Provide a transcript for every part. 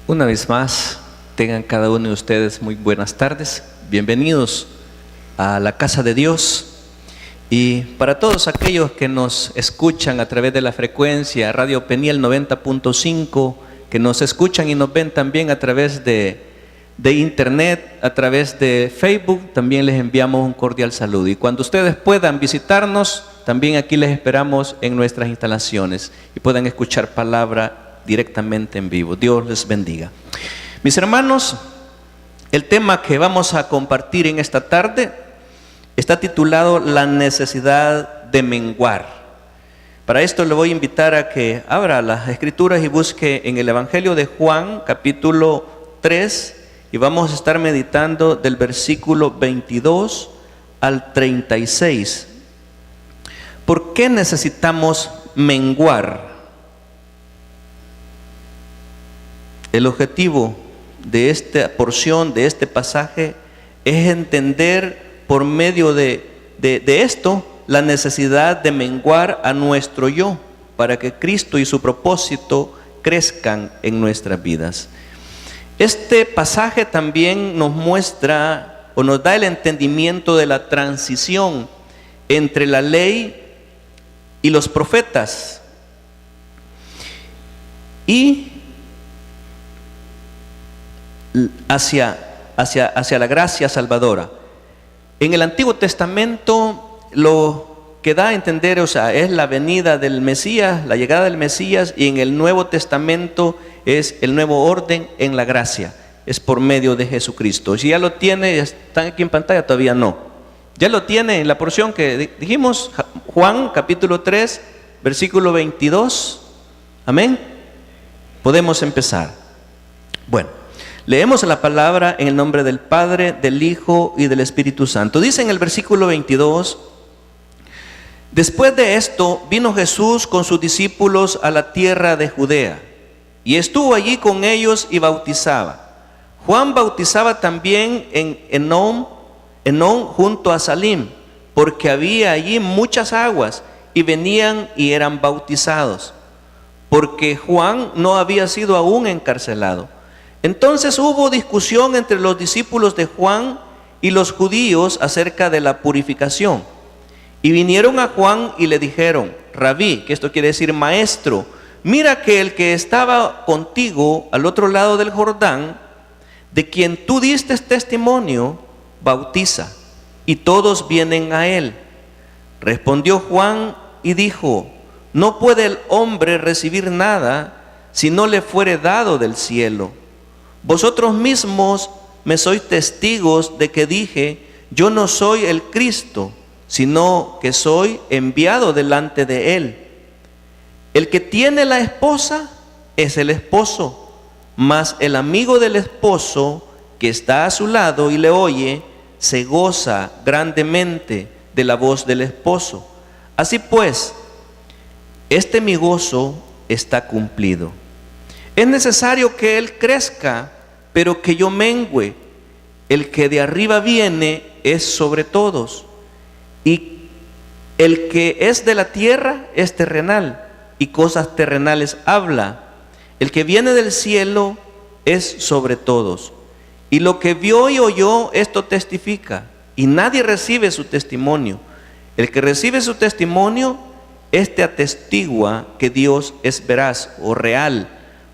Una vez más, tengan cada uno de ustedes muy buenas tardes. Bienvenidos a la casa de Dios. Y para todos aquellos que nos escuchan a través de la frecuencia Radio Peniel 90.5, que nos escuchan y nos ven también a través de internet, a través de Facebook, también les enviamos un cordial saludo. Y cuando ustedes puedan visitarnos, también aquí les esperamos en nuestras instalaciones y puedan escuchar palabra directamente en vivo. Dios les bendiga. Mis hermanos, el tema que vamos a compartir en esta tarde está titulado La necesidad de menguar. Para esto le voy a invitar a que abra las escrituras y busque en el Evangelio de Juan, capítulo 3, y vamos a estar meditando del versículo 22 al 36. ¿Por qué necesitamos menguar? El objetivo de esta porción, de este pasaje, es entender por medio de esto la necesidad de menguar a nuestro yo, para que Cristo y su propósito crezcan en nuestras vidas. Este pasaje también nos muestra o nos da el entendimiento de la transición entre la ley y los profetas y hacia la gracia salvadora. En el Antiguo Testamento lo que da a entender, es la venida del Mesías, la llegada del Mesías, y en el Nuevo Testamento es el nuevo orden en la gracia, es por medio de Jesucristo. Si ya lo tiene, están aquí en pantalla, todavía no. Ya lo tiene en la porción que dijimos, Juan capítulo 3, versículo 22. Amén. Podemos empezar. Bueno, leemos la palabra en el nombre del Padre, del Hijo y del Espíritu Santo. Dice en el versículo 22: Después de esto vino Jesús con sus discípulos a la tierra de Judea, y estuvo allí con ellos y bautizaba. Juan bautizaba también en Enón junto a Salim, porque había allí muchas aguas, y venían y eran bautizados, porque Juan no había sido aún encarcelado. Entonces hubo discusión entre los discípulos de Juan y los judíos acerca de la purificación. Y vinieron a Juan y le dijeron: Rabí, que esto quiere decir maestro, mira que el que estaba contigo al otro lado del Jordán, de quien tú diste testimonio, bautiza, y todos vienen a él. Respondió Juan y dijo: No puede el hombre recibir nada si no le fuere dado del cielo. Vosotros mismos me sois testigos de que dije: yo no soy el Cristo, sino que soy enviado delante de él. El que tiene la esposa es el esposo, mas el amigo del esposo que está a su lado y le oye, se goza grandemente de la voz del esposo. Así pues, mi gozo está cumplido. Es necesario que él crezca, pero que yo mengüe. El que de arriba viene es sobre todos, y el que es de la tierra es terrenal, y cosas terrenales habla. El que viene del cielo es sobre todos. Y lo que vio y oyó, esto testifica, y nadie recibe su testimonio. El que recibe su testimonio, atestigua que Dios es veraz o real.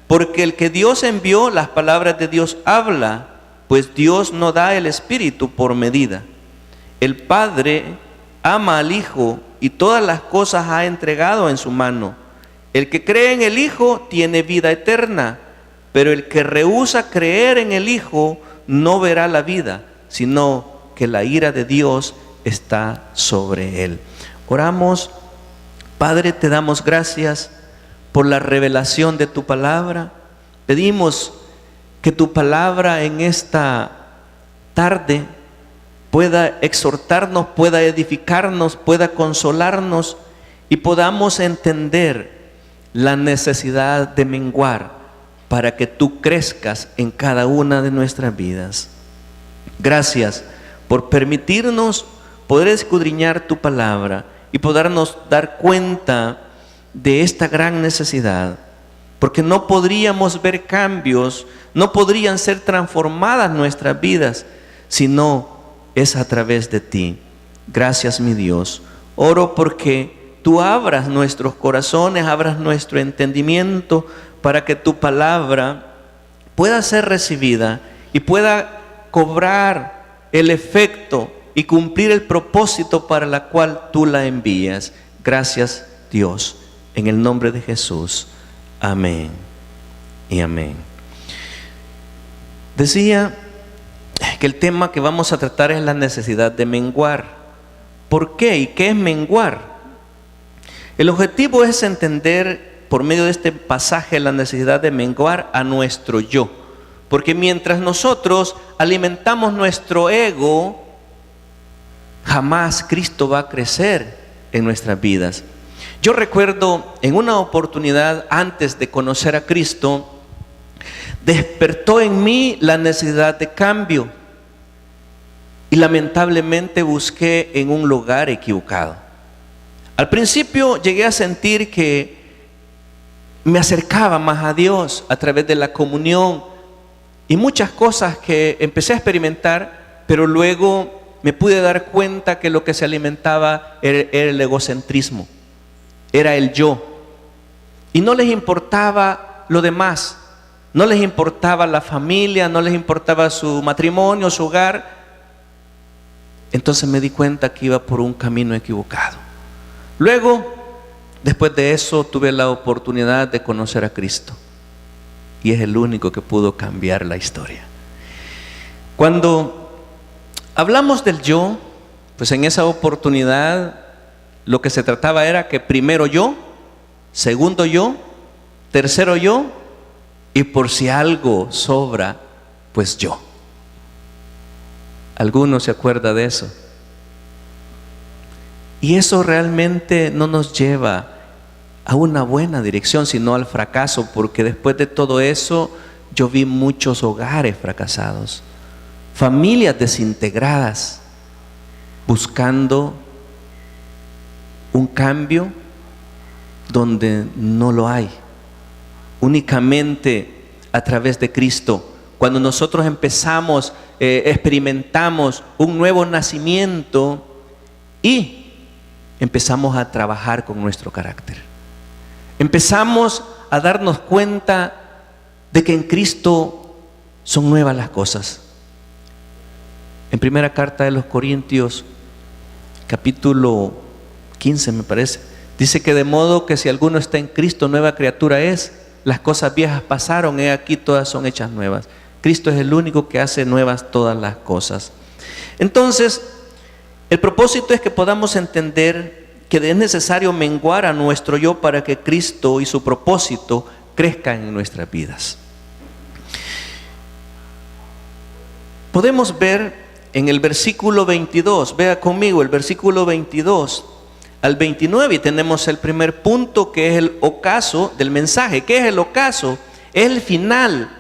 Porque el que Dios envió, las palabras de Dios habla, pues Dios no da el Espíritu por medida. El Padre ama al Hijo y todas las cosas ha entregado en su mano. El que cree en el Hijo tiene vida eterna, pero el que rehúsa creer en el Hijo no verá la vida, sino que la ira de Dios está sobre él. Oramos. Padre, te damos gracias por la revelación de tu palabra. Pedimos que tu palabra en esta tarde pueda exhortarnos, pueda edificarnos, pueda consolarnos, y podamos entender la necesidad de menguar para que tú crezcas en cada una de nuestras vidas. Gracias por permitirnos poder escudriñar tu palabra y podernos dar cuenta de esta gran necesidad, porque no podríamos ver cambios, no podrían ser transformadas nuestras vidas, sino es a través de ti. Gracias, mi Dios. Oro porque tú abras nuestros corazones, abras nuestro entendimiento para que tu palabra pueda ser recibida y pueda cobrar el efecto y cumplir el propósito para la cual tú la envías. Gracias, Dios, en el nombre de Jesús. Amén y amén. Decía que el tema que vamos a tratar es la necesidad de menguar. ¿Por qué? ¿Y qué es menguar? El objetivo es entender por medio de este pasaje la necesidad de menguar a nuestro yo. Porque mientras nosotros alimentamos nuestro ego, jamás Cristo va a crecer en nuestras vidas. Yo recuerdo en una oportunidad antes de conocer a Cristo, despertó en mí la necesidad de cambio y lamentablemente busqué en un lugar equivocado. Al principio llegué a sentir que me acercaba más a Dios a través de la comunión y muchas cosas que empecé a experimentar, pero luego me pude dar cuenta que lo que se alimentaba era el egocentrismo, era el yo, y no les importaba lo demás, no les importaba la familia, no les importaba su matrimonio, su hogar. Entonces me di cuenta que iba por un camino equivocado. Luego, después de eso, tuve la oportunidad de conocer a Cristo, y es el único que pudo cambiar la historia. Cuando hablamos del yo, pues en esa oportunidad lo que se trataba era que primero yo, segundo yo, tercero yo, y por si algo sobra, pues yo. ¿Alguno se acuerda de eso? Y eso realmente no nos lleva a una buena dirección, sino al fracaso, porque después de todo eso yo vi muchos hogares fracasados, familias desintegradas, buscando un cambio donde no lo hay. Únicamente a través de Cristo, cuando nosotros empezamos, experimentamos un nuevo nacimiento y empezamos a trabajar con nuestro carácter. Empezamos a darnos cuenta de que en Cristo son nuevas las cosas. En primera carta de los Corintios, capítulo 15 me parece, dice que de modo que si alguno está en Cristo, nueva criatura es. Las cosas viejas pasaron, he aquí todas son hechas nuevas. Cristo es el único que hace nuevas todas las cosas. Entonces, el propósito es que podamos entender que es necesario menguar a nuestro yo para que Cristo y su propósito crezcan en nuestras vidas. Podemos ver en el versículo 22, vea conmigo el versículo 22 al 29, y tenemos el primer punto, que es el ocaso del mensaje. ¿Qué es el ocaso? Es el final,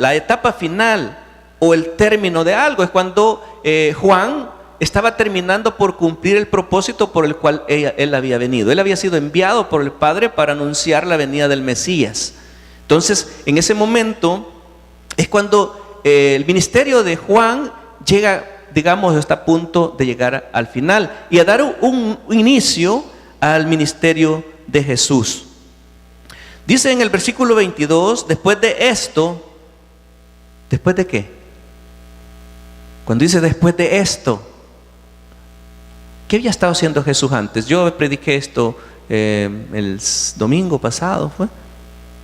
la etapa final o el término de algo. Es cuando Juan estaba terminando por cumplir el propósito por el cual él había venido. Él había sido enviado por el Padre para anunciar la venida del Mesías. Entonces, en ese momento es cuando el ministerio de Juan llega, digamos, está a punto de llegar al final y a dar un inicio al ministerio de Jesús. Dice en el versículo 22, después de esto, ¿después de qué? Cuando dice después de esto, ¿qué había estado haciendo Jesús antes? Yo prediqué esto el domingo pasado, ¿fue?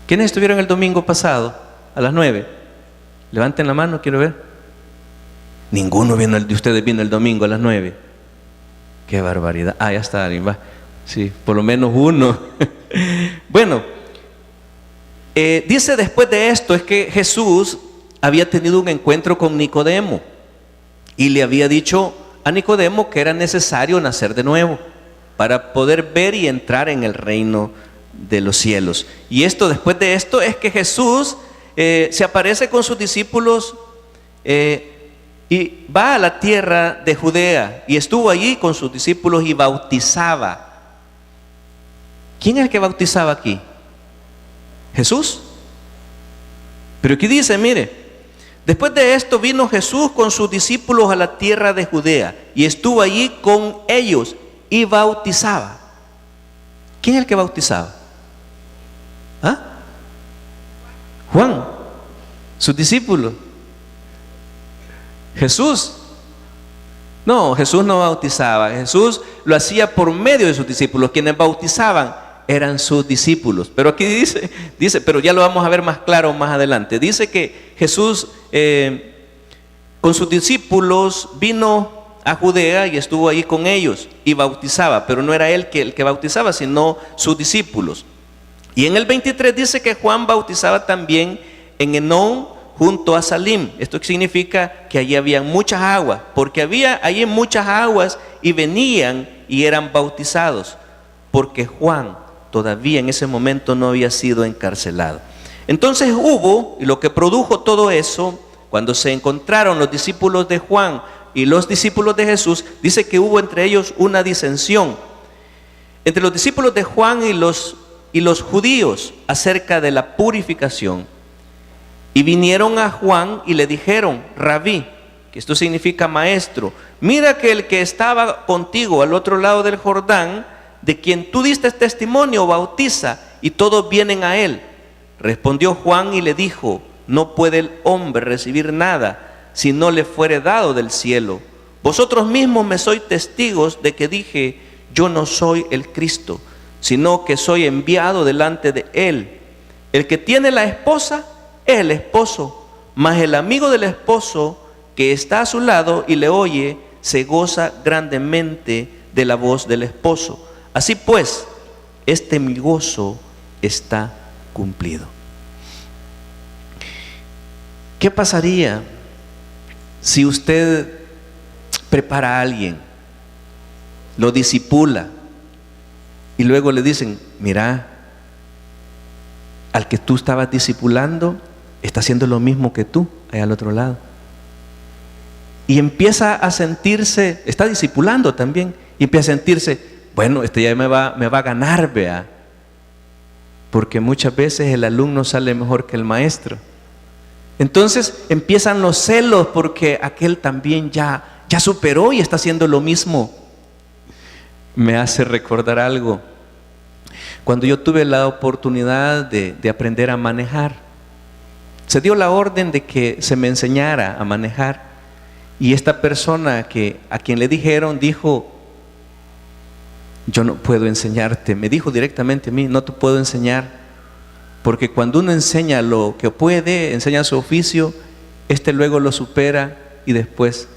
¿Quiénes estuvieron el domingo pasado a las 9? Levanten la mano, quiero ver. Ninguno de ustedes vino el domingo a las 9. Qué barbaridad. Ah, ya está alguien, va. Sí, por lo menos uno. Bueno, dice después de esto, es que Jesús había tenido un encuentro con Nicodemo y le había dicho a Nicodemo que era necesario nacer de nuevo para poder ver y entrar en el reino de los cielos. Y esto, después de esto, es que Jesús se aparece con sus discípulos y va a la tierra de Judea y estuvo allí con sus discípulos y bautizaba. ¿Quién es el que bautizaba aquí? Jesús. Pero aquí dice, mire, después de esto vino Jesús con sus discípulos a la tierra de Judea y estuvo allí con ellos y bautizaba. ¿Quién es el que bautizaba? ¿Ah? Juan, sus discípulos. Jesús. No, Jesús no bautizaba. Jesús lo hacía por medio de sus discípulos. Quienes bautizaban eran sus discípulos. Pero aquí dice, pero ya lo vamos a ver más claro más adelante. Dice que Jesús con sus discípulos vino a Judea y estuvo ahí con ellos y bautizaba, pero no era él el que bautizaba, sino sus discípulos. Y en el 23 dice que Juan bautizaba también en Enón junto a Salim. Esto significa que allí había muchas aguas, porque había allí muchas aguas y venían y eran bautizados, porque Juan todavía en ese momento no había sido encarcelado. Entonces hubo, y lo que produjo todo eso, cuando se encontraron los discípulos de Juan y los discípulos de Jesús, dice que hubo entre ellos una disensión entre los discípulos de Juan y los judíos acerca de la purificación. Y vinieron a Juan y le dijeron: Rabí, que esto significa maestro, mira que el que estaba contigo al otro lado del Jordán, de quien tú diste testimonio, bautiza, y todos vienen a él. Respondió Juan y le dijo: no puede el hombre recibir nada si no le fuere dado del cielo. Vosotros mismos me sois testigos de que dije: yo no soy el Cristo, sino que soy enviado delante de él. El que tiene la esposa es el esposo, mas el amigo del esposo que está a su lado y le oye, se goza grandemente de la voz del esposo. Así pues, mi gozo está cumplido. ¿Qué pasaría si usted prepara a alguien, lo discipula y luego le dicen: mira, al que tú estabas discipulando está haciendo lo mismo que tú allá al otro lado? Y empieza a sentirse, está discipulando también, y empieza a sentirse: bueno, ya me va a ganar, vea. Porque muchas veces el alumno sale mejor que el maestro. Entonces empiezan los celos porque aquel también ya superó y está haciendo lo mismo. Me hace recordar algo. Cuando yo tuve la oportunidad de aprender a manejar, se dio la orden de que se me enseñara a manejar. Y esta persona a quien le dijeron, dijo: yo no puedo enseñarte. Me dijo directamente a mí: no te puedo enseñar, porque cuando uno enseña lo que puede, enseña su oficio, luego lo supera y después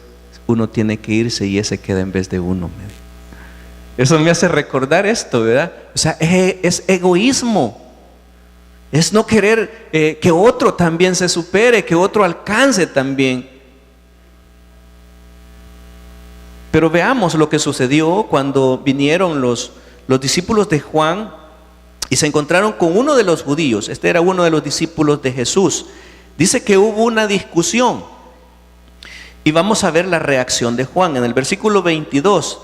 uno tiene que irse y ese queda en vez de uno. Eso me hace recordar esto, ¿verdad? O sea, es egoísmo. Es no querer que otro también se supere, que otro alcance también. Pero veamos lo que sucedió cuando vinieron los discípulos de Juan y se encontraron con uno de los judíos. Este era uno de los discípulos de Jesús. Dice que hubo una discusión. Y vamos a ver la reacción de Juan en el versículo 22.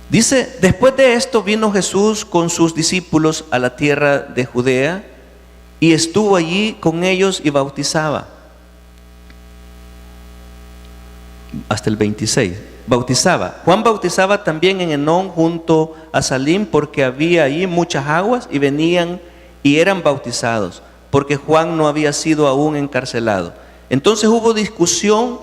Dice: después de esto vino Jesús con sus discípulos a la tierra de Judea y estuvo allí con ellos y bautizaba. Hasta el 26. Bautizaba. Juan bautizaba también en Enón junto a Salim, porque había allí muchas aguas y venían y eran bautizados, porque Juan no había sido aún encarcelado. Entonces hubo discusión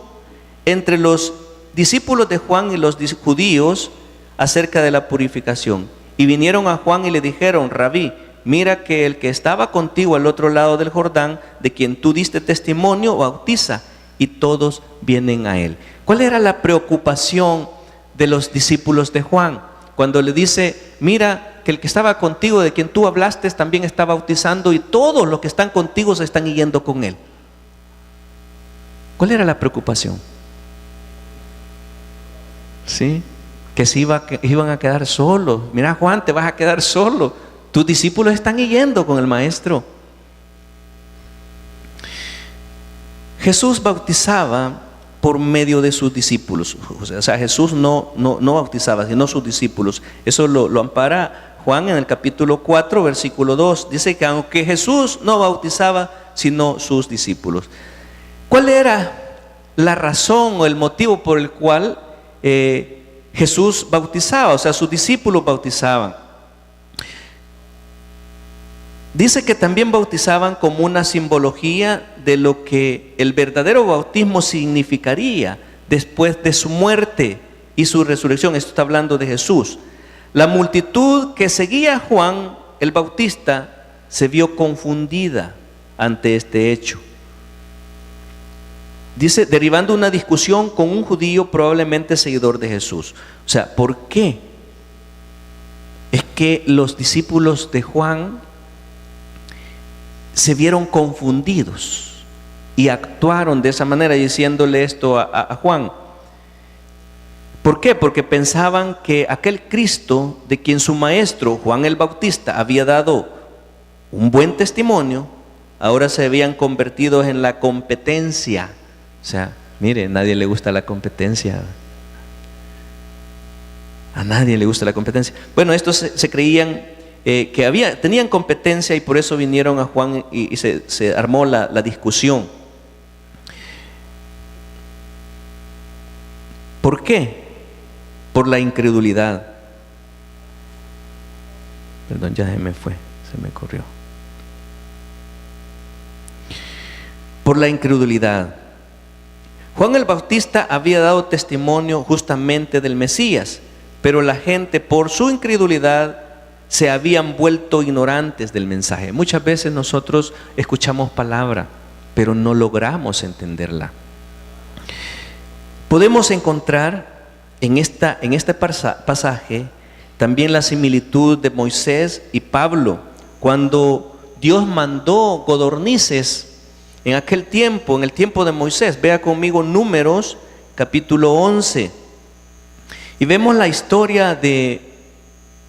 entre los discípulos de Juan y los judíos acerca de la purificación. Y vinieron a Juan y le dijeron: Rabí, mira que el que estaba contigo al otro lado del Jordán, de quien tú diste testimonio, bautiza, y todos vienen a él. ¿Cuál era la preocupación de los discípulos de Juan? Cuando le dice: mira que el que estaba contigo, de quien tú hablaste, también está bautizando, y todos los que están contigo se están yendo con él. ¿Cuál era la preocupación? ¿Sí? Que se iban a quedar solos. Mira, Juan, te vas a quedar solo. Tus discípulos están yendo con el maestro. Jesús bautizaba por medio de sus discípulos. O sea, Jesús no bautizaba, sino sus discípulos. Eso lo ampara Juan en el capítulo 4, versículo 2. Dice que aunque Jesús no bautizaba, sino sus discípulos. ¿Cuál era la razón o el motivo por el cual Jesús bautizaba? O sea, sus discípulos bautizaban. Dice que también bautizaban como una simbología de lo que el verdadero bautismo significaría después de su muerte y su resurrección. Esto está hablando de Jesús. La multitud que seguía a Juan el Bautista se vio confundida ante este hecho. Dice, derivando una discusión con un judío probablemente seguidor de Jesús. O sea, ¿por qué? Es que los discípulos de Juan se vieron confundidos y actuaron de esa manera diciéndole esto a Juan. ¿Por qué? Porque pensaban que aquel Cristo de quien su maestro Juan el Bautista había dado un buen testimonio, ahora se habían convertido en la competencia. O sea, mire, a nadie le gusta la competencia. A nadie le gusta la competencia. Bueno, estos se creían que tenían competencia y por eso vinieron a Juan y se armó la discusión. ¿Por qué? Por la incredulidad. Perdón, ya se me fue, se me corrió. Por la incredulidad. Juan el Bautista había dado testimonio justamente del Mesías, pero la gente por su incredulidad se habían vuelto ignorantes del mensaje. Muchas veces nosotros escuchamos palabra, pero no logramos entenderla. Podemos encontrar en este pasaje también la similitud de Moisés y Pablo, cuando Dios mandó codornices en aquel tiempo, en el tiempo de Moisés. Vea conmigo Números capítulo 11 y vemos la historia de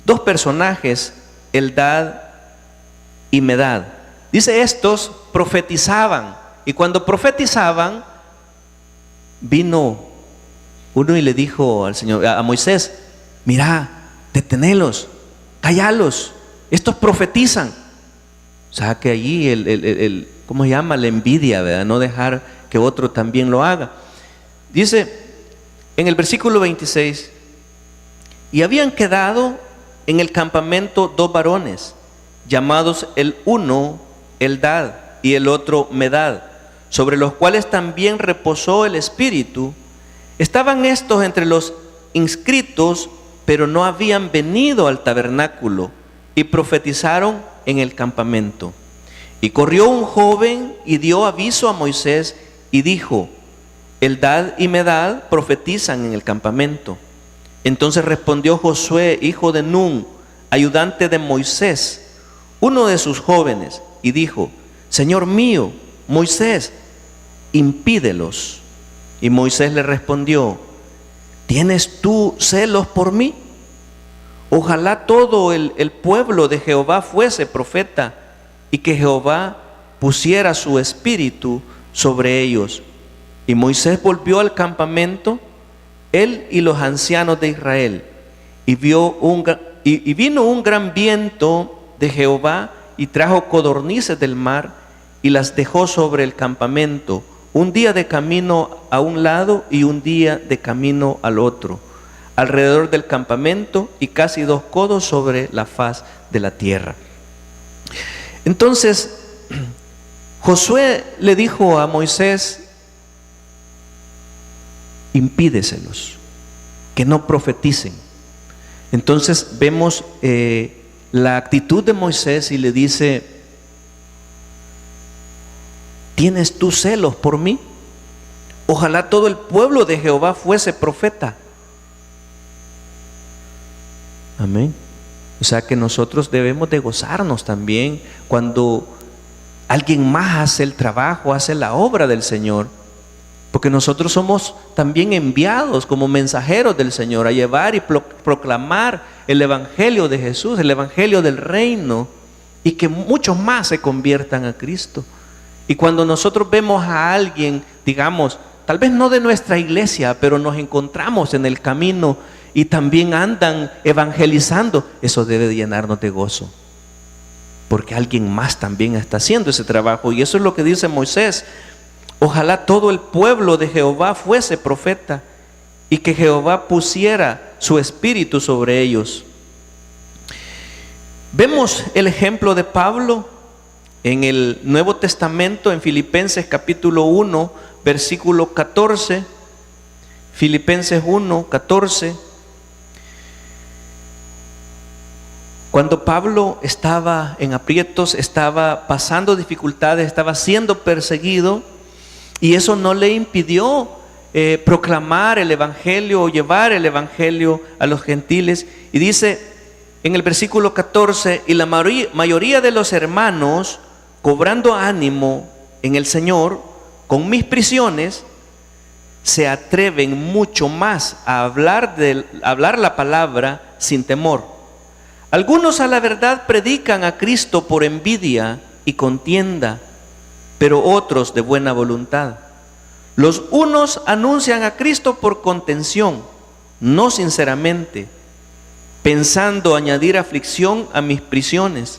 dos personajes, Eldad y Medad. Dice, estos profetizaban, y cuando profetizaban vino uno y le dijo al Señor, a Moisés: mira, detenelos, callalos, estos profetizan. O sea que allí ¿cómo se llama? La envidia, ¿verdad? No dejar que otro también lo haga. Dice en el versículo 26: y habían quedado en el campamento dos varones, llamados el uno Eldad y el otro Medad, sobre los cuales también reposó el Espíritu. Estaban estos entre los inscritos, pero no habían venido al tabernáculo, y profetizaron en el campamento. Y corrió un joven y dio aviso a Moisés y dijo: Eldad y Medad profetizan en el campamento. Entonces respondió Josué, hijo de Nun, ayudante de Moisés, uno de sus jóvenes, y dijo: Señor mío, Moisés, impídelos. Y Moisés le respondió: ¿tienes tú celos por mí? Ojalá todo el pueblo de Jehová fuese profeta, y que Jehová pusiera su espíritu sobre ellos. Y Moisés volvió al campamento, él y los ancianos de Israel, y vino un gran viento de Jehová y trajo codornices del mar y las dejó sobre el campamento, un día de camino a un lado y un día de camino al otro, alrededor del campamento, y casi 2 codos sobre la faz de la tierra. Entonces Josué le dijo a Moisés: impídeselos, que no profeticen. Entonces vemos la actitud de Moisés y le dice: ¿tienes tú celos por mí? Ojalá todo el pueblo de Jehová fuese profeta. Amén. O sea que nosotros debemos de gozarnos también cuando alguien más hace el trabajo, hace la obra del Señor, porque nosotros somos también enviados como mensajeros del Señor a llevar y proclamar el evangelio de Jesús, el evangelio del reino, y que muchos más se conviertan a Cristo. Y cuando nosotros vemos a alguien, digamos, tal vez no de nuestra iglesia, pero nos encontramos en el camino y también andan evangelizando, eso debe de llenarnos de gozo, porque alguien más también está haciendo ese trabajo. Y eso es lo que dice Moisés: ojalá todo el pueblo de Jehová fuese profeta, y que Jehová pusiera su espíritu sobre ellos. Vemos el ejemplo de Pablo en el Nuevo Testamento, en Filipenses capítulo 1, versículo 14. Filipenses 1, 14. Cuando Pablo estaba en aprietos, estaba pasando dificultades, estaba siendo perseguido, y eso no le impidió proclamar el evangelio o llevar el evangelio a los gentiles. Y dice en el versículo 14: y la mayoría de los hermanos, cobrando ánimo en el Señor con mis prisiones, se atreven mucho más a hablar la palabra sin temor. Algunos a la verdad predican a Cristo por envidia y contienda, pero otros de buena voluntad. Los unos anuncian a Cristo por contención, no sinceramente, pensando añadir aflicción a mis prisiones,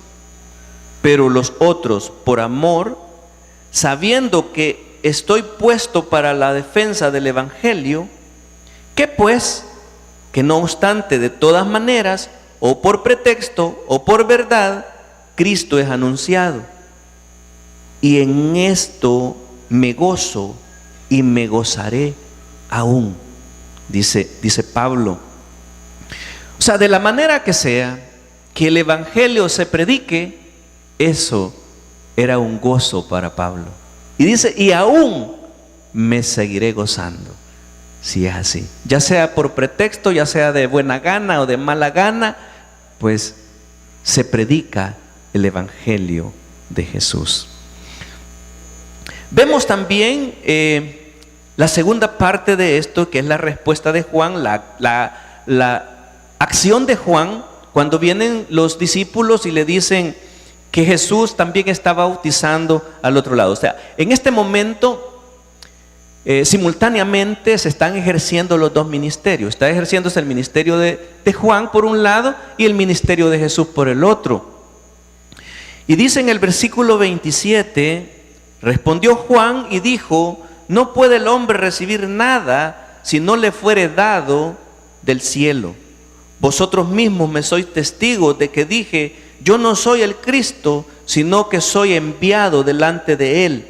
pero los otros por amor, sabiendo que estoy puesto para la defensa del evangelio. ¿Qué pues? Que no obstante, de todas maneras, o por pretexto o por verdad, Cristo es anunciado, y en esto me gozo y me gozaré aún, dice Pablo. O sea, de la manera que sea que el evangelio se predique, eso era un gozo para Pablo. Y dice: y aún me seguiré gozando, si es así, ya sea por pretexto, ya sea de buena gana o de mala gana, pues se predica el evangelio de Jesús. Vemos también la segunda parte de esto, que es la respuesta de Juan, la acción de Juan, cuando vienen los discípulos y le dicen que Jesús también está bautizando al otro lado. O sea, en este momento simultáneamente se están ejerciendo los dos ministerios. Está ejerciéndose el ministerio de Juan por un lado y el ministerio de Jesús por el otro. Y dice en el versículo 27: respondió Juan y dijo: no puede el hombre recibir nada si no le fuere dado del cielo. Vosotros mismos me sois testigos de que dije: yo no soy el Cristo, sino que soy enviado delante de él.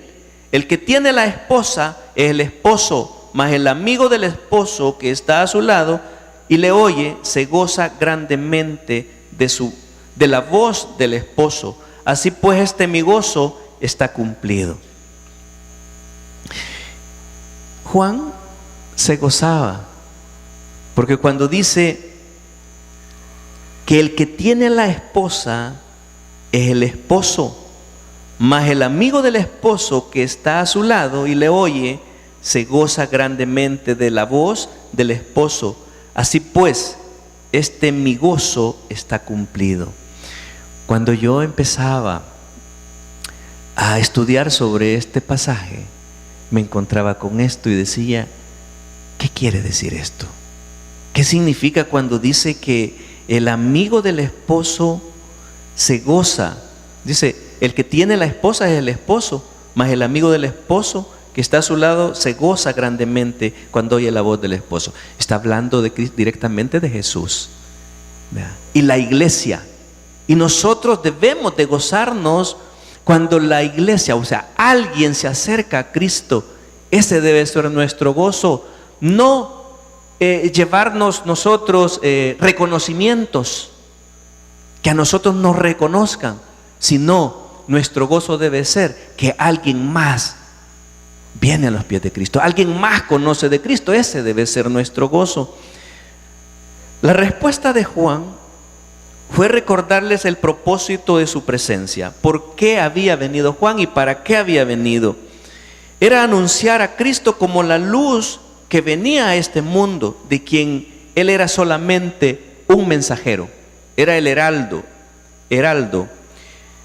El que tiene la esposa es el esposo, mas el amigo del esposo que está a su lado y le oye, se goza grandemente de la voz del esposo. Así pues, mi gozo está cumplido. Juan se gozaba, porque cuando dice que el que tiene la esposa es el esposo, mas el amigo del esposo que está a su lado y le oye, se goza grandemente de la voz del esposo. Así pues, mi gozo está cumplido. Cuando yo empezaba a estudiar sobre este pasaje, me encontraba con esto y decía: ¿qué quiere decir esto? ¿Qué significa cuando dice que el amigo del esposo se goza? Dice: el que tiene la esposa es el esposo, mas el amigo del esposo que está a su lado se goza grandemente cuando oye la voz del esposo. Está hablando directamente de Jesús, ¿verdad? Y la iglesia. Y nosotros debemos de gozarnos cuando la iglesia, o sea, alguien se acerca a Cristo. Ese debe ser nuestro gozo. No llevarnos nosotros reconocimientos, que a nosotros nos reconozcan, sino nuestro gozo debe ser que alguien más viene a los pies de Cristo, alguien más conoce de Cristo. Ese debe ser nuestro gozo. La respuesta de Juan fue recordarles el propósito de su presencia. ¿Por qué había venido Juan y para qué había venido? Era anunciar a Cristo como la luz que venía a este mundo, de quien él era solamente un mensajero. Era el heraldo.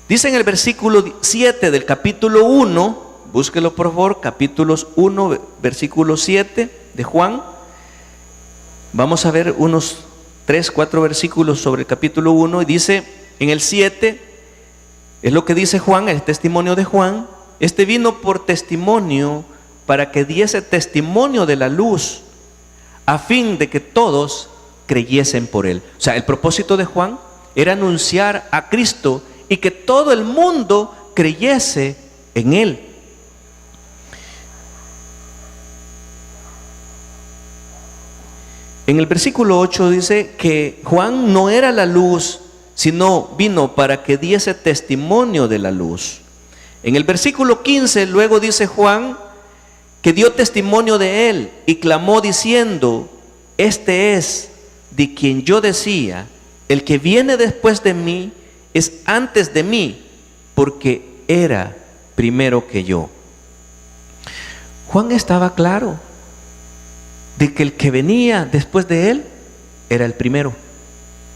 Dice en el versículo 7 del capítulo 1, búsquelo por favor, capítulos 1, versículo 7 de Juan: Vamos a ver unos 3, 4 versículos sobre el capítulo 1 y dice en el 7, es lo que dice Juan, el testimonio de Juan. Este vino por testimonio para que diese testimonio de la luz, a fin de que todos creyesen por él. O sea, el propósito de Juan era anunciar a Cristo y que todo el mundo creyese en él. En el versículo 8 dice que Juan no era la luz, sino vino para que diese testimonio de la luz. En el versículo 15 luego dice Juan que dio testimonio de él y clamó diciendo: este es de quien yo decía, el que viene después de mí es antes de mí, porque era primero que yo. Juan estaba claro de que el que venía después de él era el primero,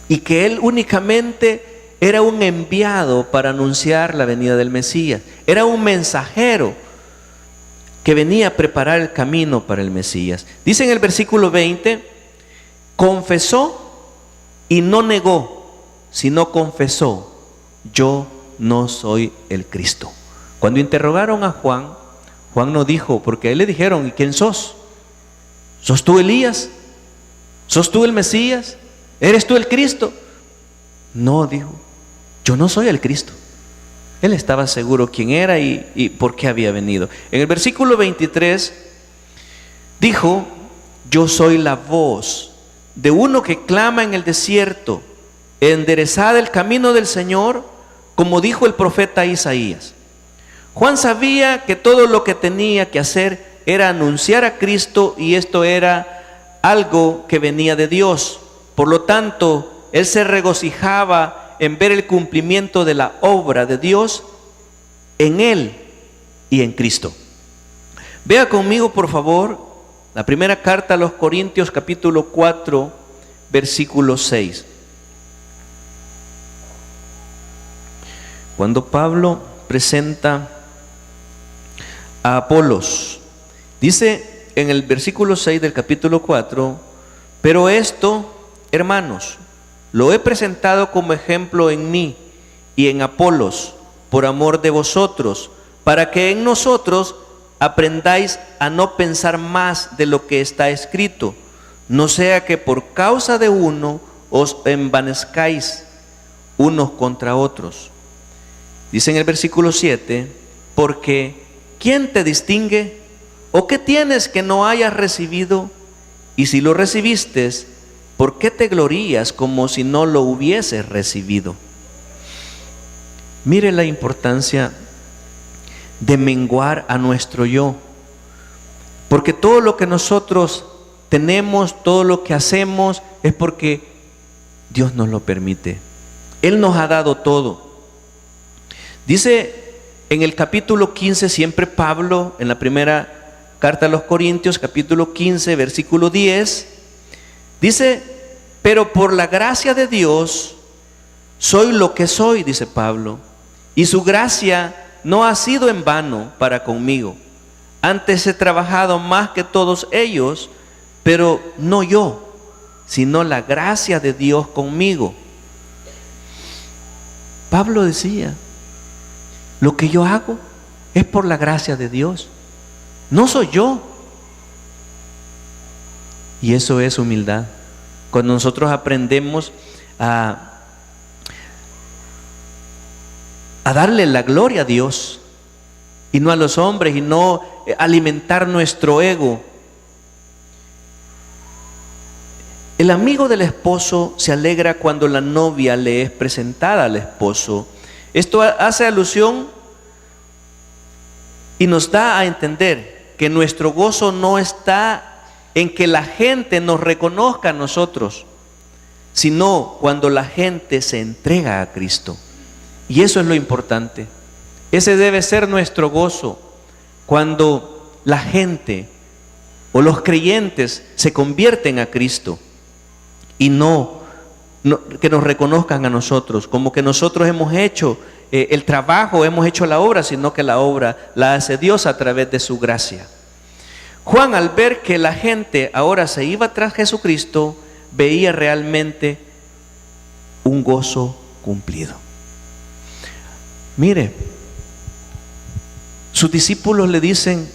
y que él únicamente era un enviado para anunciar la venida del Mesías. Era un mensajero que venía a preparar el camino para el Mesías. Dice en el versículo 20, confesó y no negó, sino confesó: yo no soy el Cristo. Cuando interrogaron a Juan, Juan no dijo, porque a él le dijeron: ¿y quién sos? ¿Sos tú Elías? ¿Sos tú el Mesías? ¿Eres tú el Cristo? No, dijo, yo no soy el Cristo. Él estaba seguro quién era y por qué había venido. En el versículo 23 dijo: yo soy la voz de uno que clama en el desierto, enderezad el camino del Señor, como dijo el profeta Isaías. Juan sabía que todo lo que tenía que hacer era anunciar a Cristo, y esto era algo que venía de Dios. Por lo tanto, él se regocijaba en ver el cumplimiento de la obra de Dios en él y en Cristo. Vea conmigo, por favor, la primera carta a los Corintios, capítulo 4, versículo 6. Cuando Pablo presenta a Apolos, dice en el versículo 6 del capítulo 4: pero esto, hermanos, lo he presentado como ejemplo en mí y en Apolos, por amor de vosotros, para que en nosotros aprendáis a no pensar más de lo que está escrito, no sea que por causa de uno os envanezcáis unos contra otros. Dice en el versículo 7, porque ¿quién te distingue? ¿O qué tienes que no hayas recibido? Y si lo recibiste, ¿por qué te glorías como si no lo hubieses recibido? Mire la importancia de menguar a nuestro yo, porque todo lo que nosotros tenemos, todo lo que hacemos, es porque Dios nos lo permite. Él nos ha dado todo. Dice en el capítulo 15, siempre Pablo, en la primera carta a los Corintios, capítulo 15, versículo 10, dice: pero por la gracia de Dios soy lo que soy, dice Pablo, y su gracia no ha sido en vano para conmigo. Antes he trabajado más que todos ellos, pero no yo, sino la gracia de Dios conmigo. Pablo decía: lo que yo hago es por la gracia de Dios, no soy yo. Y eso es humildad. Cuando nosotros aprendemos a darle la gloria a Dios y no a los hombres, y no alimentar nuestro ego. El amigo del esposo se alegra cuando la novia le es presentada al esposo. Esto hace alusión y nos da a entender que nuestro gozo no está en que la gente nos reconozca a nosotros, sino cuando la gente se entrega a Cristo. Y eso es lo importante. Ese debe ser nuestro gozo, cuando la gente o los creyentes se convierten a Cristo y no que nos reconozcan a nosotros, como que nosotros hemos hecho el trabajo, hemos hecho la obra, sino que la obra la hace Dios a través de su gracia. Juan, al ver que la gente ahora se iba tras Jesucristo, veía realmente un gozo cumplido. Mire, sus discípulos le dicen: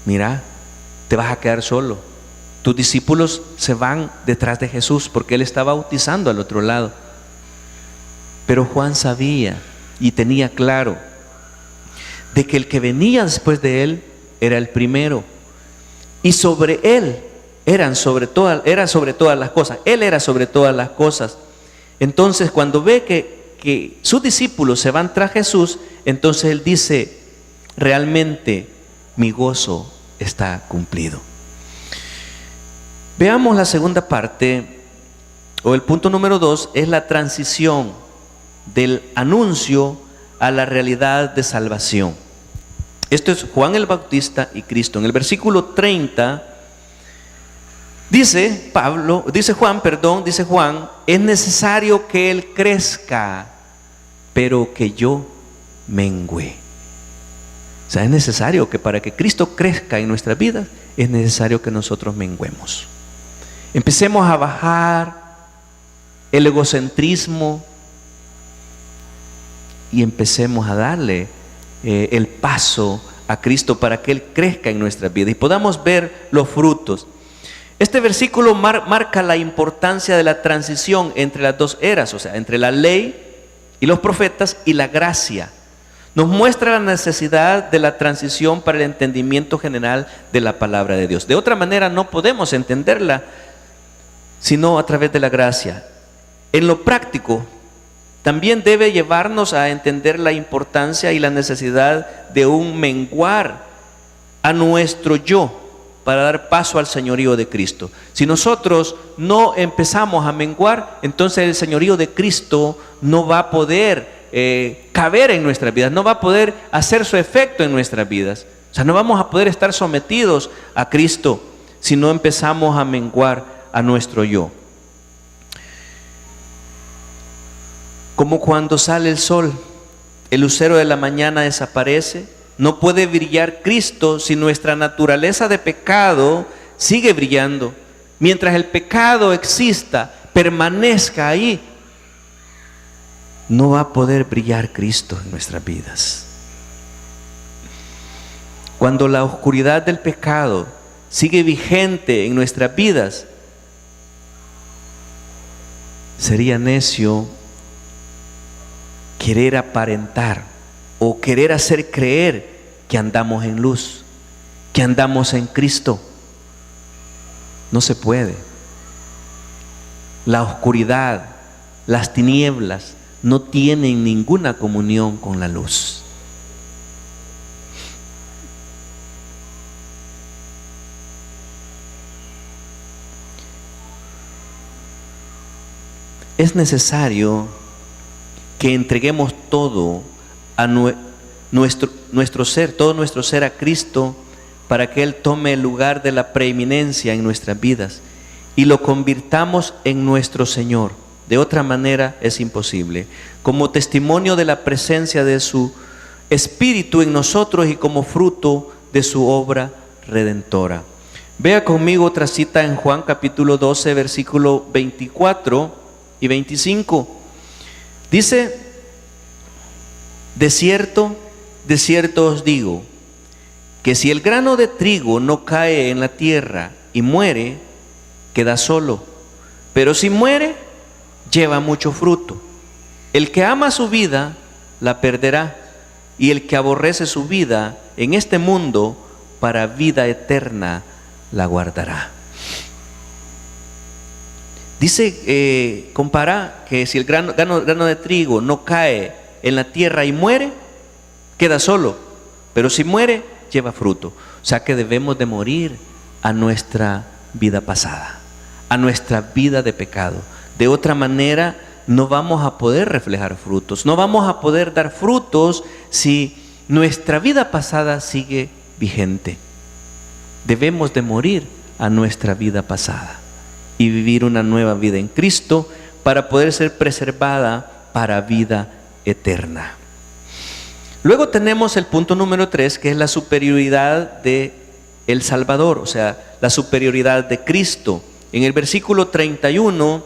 mira, te vas a quedar solo. Tus discípulos se van detrás de Jesús porque Él está bautizando al otro lado. Pero Juan sabía y tenía claro de que el que venía después de Él era el primero, y sobre Él era sobre todas las cosas. Él era sobre todas las cosas. Entonces, cuando ve que sus discípulos se van tras Jesús, entonces Él dice: realmente mi gozo está cumplido. Veamos la segunda parte, o el punto número 2, es la transición del anuncio a la realidad de salvación. Esto es Juan el Bautista y Cristo. En el versículo 30 dice Juan, es necesario que Él crezca, pero que yo mengüe. O sea, es necesario que para que Cristo crezca en nuestras vidas, es necesario que nosotros menguemos. Empecemos a bajar el egocentrismo y empecemos a darle el paso a Cristo para que Él crezca en nuestras vidas y podamos ver los frutos. Este versículo marca la importancia de la transición entre las dos eras, o sea, entre la ley y los profetas y la gracia. Nos muestra la necesidad de la transición para el entendimiento general de la palabra de Dios. De otra manera no podemos entenderla sino a través de la gracia. En lo práctico, también debe llevarnos a entender la importancia y la necesidad de un menguar a nuestro yo para dar paso al señorío de Cristo. Si nosotros no empezamos a menguar, entonces el señorío de Cristo no va a poder caber en nuestras vidas, no va a poder hacer su efecto en nuestras vidas. O sea, no vamos a poder estar sometidos a Cristo si no empezamos a menguar a nuestro yo. Como cuando sale el sol, el lucero de la mañana desaparece. No puede brillar Cristo si nuestra naturaleza de pecado sigue brillando. Mientras el pecado exista, permanezca ahí, no va a poder brillar Cristo en nuestras vidas. Cuando la oscuridad del pecado sigue vigente en nuestras vidas, sería necio querer aparentar o querer hacer creer que andamos en luz, que andamos en Cristo. No se puede. La oscuridad, las tinieblas no tienen ninguna comunión con la luz. Es necesario que entreguemos todo a nuestro ser, todo nuestro ser a Cristo, para que Él tome el lugar de la preeminencia en nuestras vidas y lo convirtamos en nuestro Señor. De otra manera es imposible. Como testimonio de la presencia de su Espíritu en nosotros y como fruto de su obra redentora. Vea conmigo otra cita en Juan capítulo 12, versículo 24 y 25. Dice: de cierto os digo, que si el grano de trigo no cae en la tierra y muere, queda solo. Pero si muere, lleva mucho fruto. El que ama su vida, la perderá. Y el que aborrece su vida en este mundo, para vida eterna la guardará. Dice, compara que si el grano de trigo no cae en la tierra y muere, queda solo. Pero si muere, lleva fruto. O sea que debemos de morir a nuestra vida pasada, a nuestra vida de pecado. De otra manera no vamos a poder reflejar frutos, no vamos a poder dar frutos si nuestra vida pasada sigue vigente. Debemos de morir a nuestra vida pasada y vivir una nueva vida en Cristo para poder ser preservada para vida eterna. Luego tenemos el punto número 3, que es la superioridad de el Salvador, o sea, la superioridad de Cristo. En el versículo 31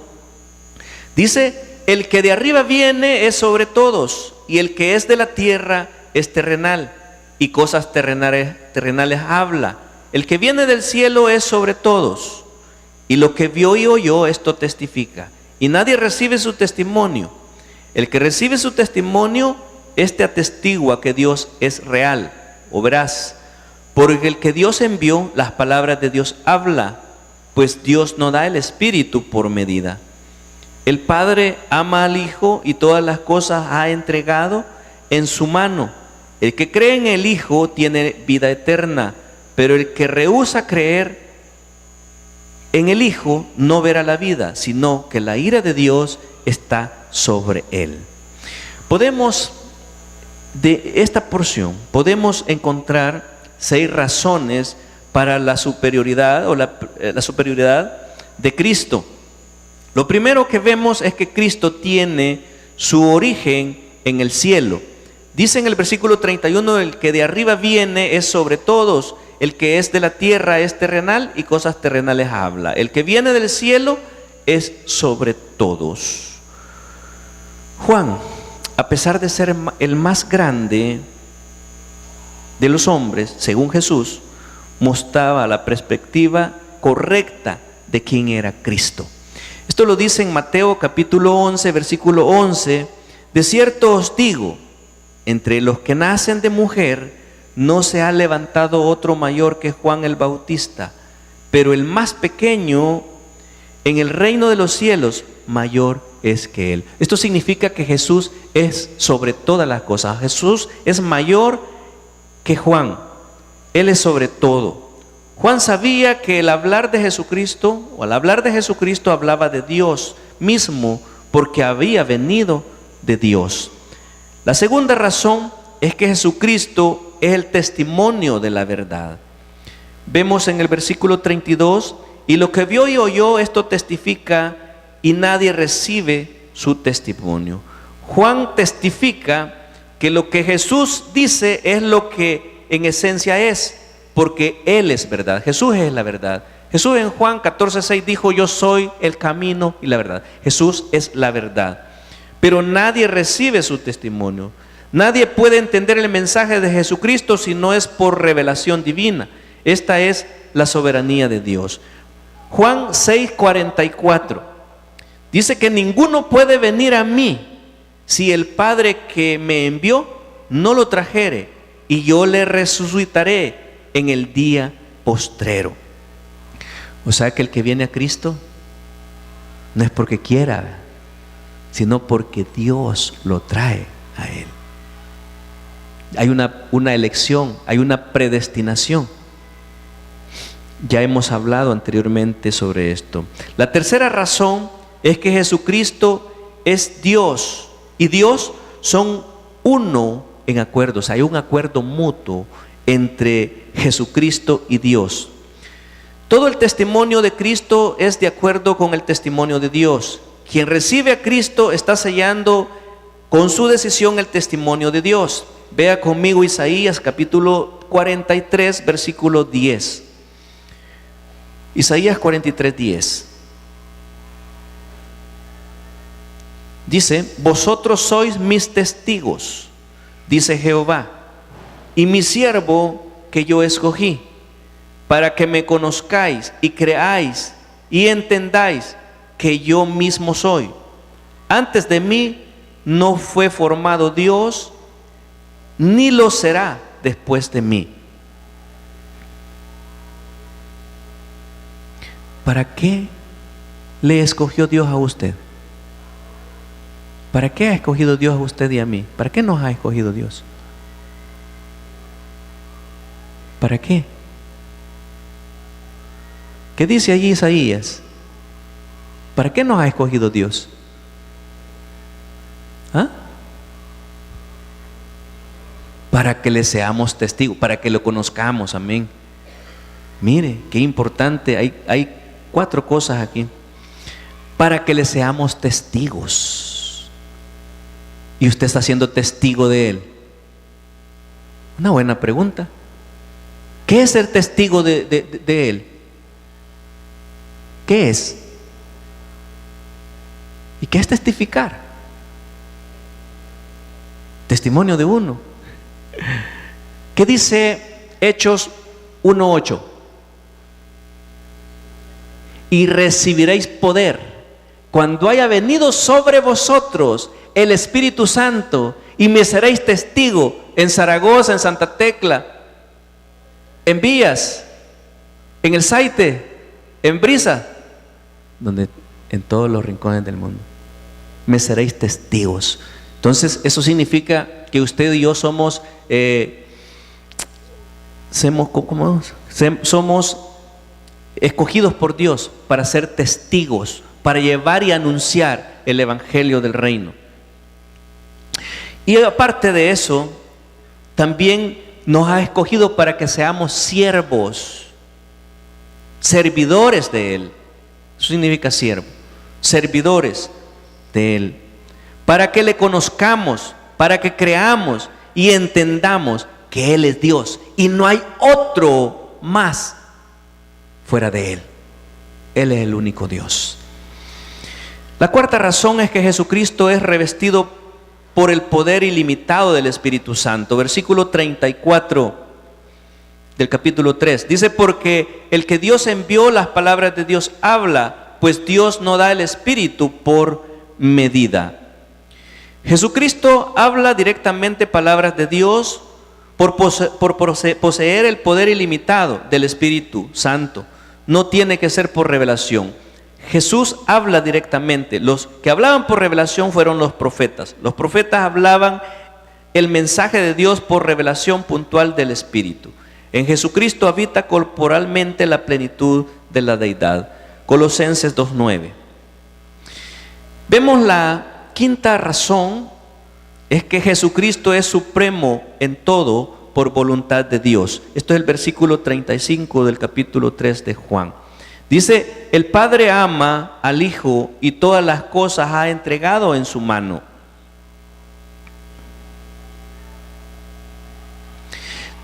dice: el que de arriba viene es sobre todos, y el que es de la tierra es terrenal, y cosas terrenales habla. El que viene del cielo es sobre todos, y lo que vio y oyó, esto testifica, y nadie recibe su testimonio. El que recibe su testimonio, este atestigua que Dios es real o veraz, porque el que Dios envió, las palabras de Dios habla, pues Dios no da el Espíritu por medida. El Padre ama al Hijo y todas las cosas ha entregado en su mano. El que cree en el Hijo tiene vida eterna, pero el que rehúsa creer en el Hijo no verá la vida, sino que la ira de Dios está sobre él. Podemos, de esta porción, podemos encontrar 6 razones para la superioridad o la superioridad de Cristo. Lo primero que vemos es que Cristo tiene su origen en el cielo. Dice en el versículo 31: el que de arriba viene es sobre todos, el que es de la tierra es terrenal y cosas terrenales habla. El que viene del cielo es sobre todos. Juan, a pesar de ser el más grande de los hombres, según Jesús, mostraba la perspectiva correcta de quién era Cristo. Esto lo dice en Mateo capítulo 11, versículo 11: de cierto os digo, entre los que nacen de mujer no se ha levantado otro mayor que Juan el Bautista, pero el más pequeño en el reino de los cielos mayor es que él. Esto significa que Jesús es sobre todas las cosas. Jesús es mayor que Juan. Él es sobre todo. Juan sabía que el hablar de Jesucristo, o al hablar de Jesucristo, hablaba de Dios mismo, porque había venido de Dios. La segunda razón es que Jesucristo es el testimonio de la verdad. Vemos en el versículo 32: y lo que vio y oyó, esto testifica, y nadie recibe su testimonio. Juan testifica que lo que Jesús dice es lo que en esencia es, porque Él es verdad. Jesús es la verdad. Jesús en Juan 14:6 dijo: yo soy el camino y la verdad. Jesús es la verdad. Pero nadie recibe su testimonio. Nadie puede entender el mensaje de Jesucristo si no es por revelación divina. Esta es la soberanía de Dios. Juan 6:44 dice que ninguno puede venir a mí si el Padre que me envió no lo trajere, y yo le resucitaré en el día postrero. O sea que el que viene a Cristo no es porque quiera, sino porque Dios lo trae a Él. Hay una elección, hay una predestinación. Ya hemos hablado anteriormente sobre esto. La tercera razón es que Jesucristo es Dios, y Dios son uno en acuerdos. Hay un acuerdo mutuo entre Jesucristo y Dios. Todo el testimonio de Cristo es de acuerdo con el testimonio de Dios. Quien recibe a Cristo está sellando con su decisión el testimonio de Dios. Vea conmigo Isaías capítulo 43, versículo 10. Isaías 43, 10. Dice: vosotros sois mis testigos, dice Jehová, y mi siervo que yo escogí, para que me conozcáis y creáis y entendáis que yo mismo soy. Antes de mí no fue formado Dios, ni lo será después de mí. ¿Para qué le escogió Dios a usted? ¿Para qué ha escogido Dios a usted y a mí? ¿Para qué nos ha escogido Dios? ¿Para qué? ¿Qué dice allí Isaías? ¿Para qué nos ha escogido Dios? ¿Ah? Para que le seamos testigos, para que lo conozcamos, amén. Mire, qué importante, hay 4 cosas aquí. Para que le seamos testigos. Y usted está siendo testigo de Él. Una buena pregunta. ¿Qué es ser testigo de Él? ¿Qué es? ¿Y qué es testificar? Testimonio de uno. ¿Qué dice Hechos 1:8? Y recibiréis poder cuando haya venido sobre vosotros el Espíritu Santo, y me seréis testigo en Zaragoza, en Santa Tecla, en Vías, en El Saite, en Brisa, en todos los rincones del mundo. Me seréis testigos. Entonces eso significa que usted y yo somos escogidos por Dios para ser testigos, para llevar y anunciar el evangelio del reino. Y aparte de eso, también nos ha escogido para que seamos siervos, servidores de Él. Eso significa siervo, servidores de Él, para que le conozcamos, para que creamos y entendamos que Él es Dios y no hay otro más fuera de Él. Él es el único Dios. La cuarta razón es que Jesucristo es revestido por el poder ilimitado del Espíritu Santo. Versículo 34 del capítulo 3. Dice: porque el que Dios envió, las palabras de Dios habla, pues Dios no da el Espíritu por medida. Jesucristo habla directamente palabras de Dios por poseer el poder ilimitado del Espíritu Santo. No tiene que ser por revelación. Jesús habla directamente. Los que hablaban por revelación fueron los profetas. Los profetas hablaban el mensaje de Dios por revelación puntual del Espíritu. En Jesucristo habita corporalmente la plenitud de la deidad. Colosenses 2:9. Vemos la quinta razón, es que Jesucristo es supremo en todo por voluntad de Dios. Esto es el versículo 35 del capítulo 3 de Juan. Dice: el Padre ama al Hijo y todas las cosas ha entregado en su mano.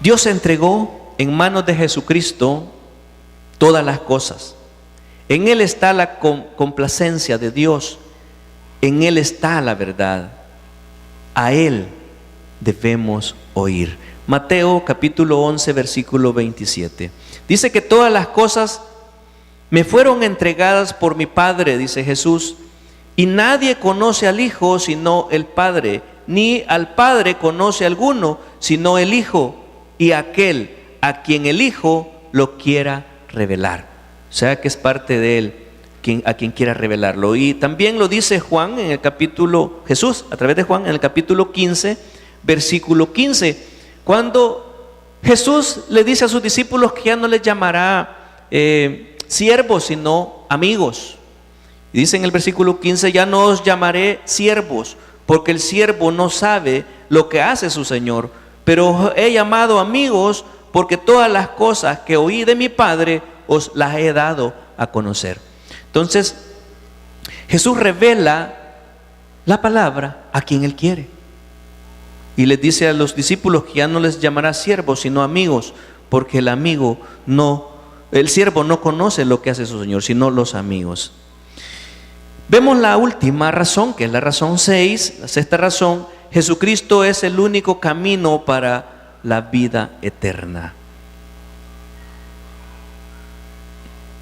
Dios entregó en manos de Jesucristo todas las cosas. En Él está la complacencia de Dios. En Él está la verdad. A Él debemos oír. Mateo capítulo 11 versículo 27. Dice que todas las cosas me fueron entregadas por mi Padre, dice Jesús, y nadie conoce al Hijo sino el Padre, ni al Padre conoce alguno sino el Hijo, y aquel a quien el Hijo lo quiera revelar. O sea que es parte de Él a quien quiera revelarlo. Y también lo dice Juan en el capítulo, Jesús a través de Juan en el capítulo 15, versículo 15, cuando Jesús le dice a sus discípulos que ya no les llamará siervos, sino amigos. Y dice en el versículo 15: ya no os llamaré siervos, porque el siervo no sabe lo que hace su Señor, pero os he llamado amigos, porque todas las cosas que oí de mi Padre os las he dado a conocer. Entonces, Jesús revela la palabra a quien Él quiere. Y les dice a los discípulos que ya no les llamará siervos, sino amigos, porque el siervo no conoce lo que hace su Señor, sino los amigos. Vemos la última razón, que es la razón 6, la sexta razón: Jesucristo es el único camino para la vida eterna.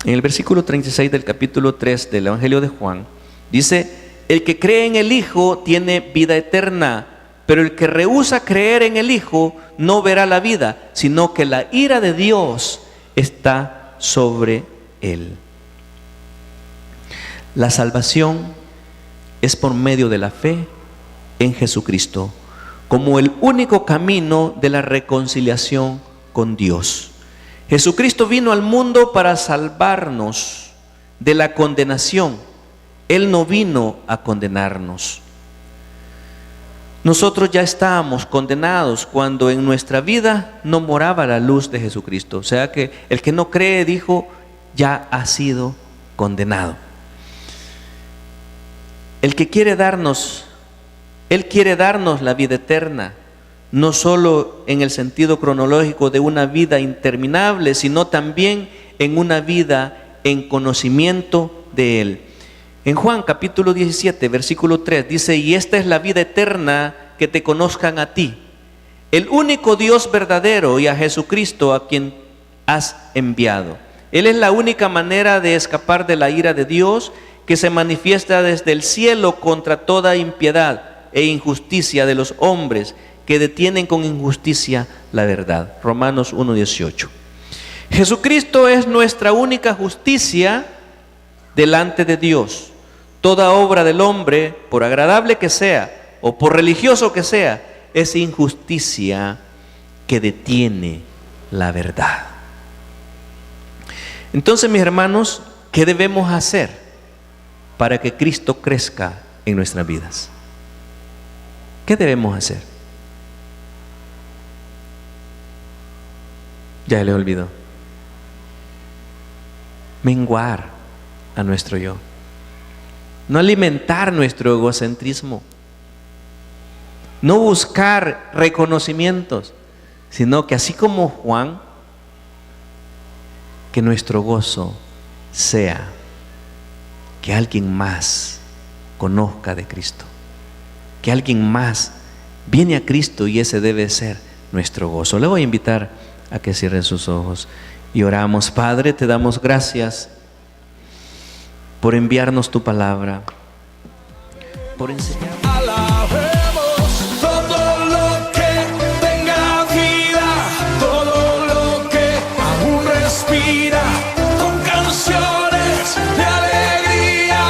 En el versículo 36 del capítulo 3 del Evangelio de Juan, dice: el que cree en el Hijo tiene vida eterna, pero el que rehúsa creer en el Hijo no verá la vida, sino que la ira de Dios está sobre él. La salvación es por medio de la fe en Jesucristo, como el único camino de la reconciliación con Dios. Jesucristo vino al mundo para salvarnos de la condenación. Él no vino a condenarnos. Nosotros ya estábamos condenados cuando en nuestra vida no moraba la luz de Jesucristo. O sea que el que no cree, dijo, ya ha sido condenado. Él quiere darnos la vida eterna, no solo en el sentido cronológico de una vida interminable, sino también en una vida en conocimiento de Él. En Juan capítulo 17, versículo 3 dice: y esta es la vida eterna, que te conozcan a ti, el único Dios verdadero, y a Jesucristo, a quien has enviado. Él es la única manera de escapar de la ira de Dios, que se manifiesta desde el cielo contra toda impiedad e injusticia de los hombres que detienen con injusticia la verdad. Romanos 1:18. Jesucristo es nuestra única justicia delante de Dios. Toda obra del hombre, por agradable que sea o por religioso que sea, es injusticia que detiene la verdad. Entonces, mis hermanos, ¿qué debemos hacer para que Cristo crezca en nuestras vidas? ¿Qué debemos hacer? Ya le olvidó. Menguar a nuestro yo. No alimentar nuestro egocentrismo. No buscar reconocimientos, sino que así como Juan, que nuestro gozo sea que alguien más conozca de Cristo, que alguien más viene a Cristo, y ese debe ser nuestro gozo. Le voy a invitar a que cierren sus ojos y oramos. Padre, te damos gracias por enviarnos tu palabra, por enseñar. Alabemos todo lo que tenga vida, todo lo que aún respira, con canciones de alegría.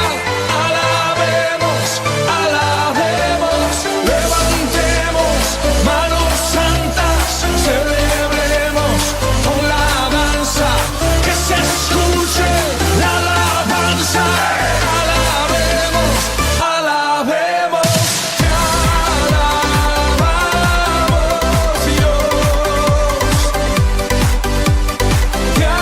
Alabemos, alabemos, levantemos manos santas, celebremos con la danza, que se escuche la alabanza. Alabemos, alabemos, te alabamos, Dios, te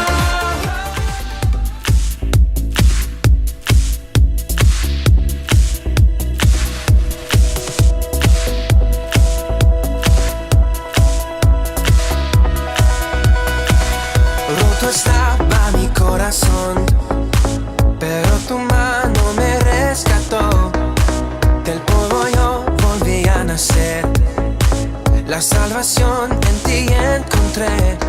Roto estaba mi corazón, pero tu mano me rescató. Del polvo yo volví a nacer, la salvación en ti encontré.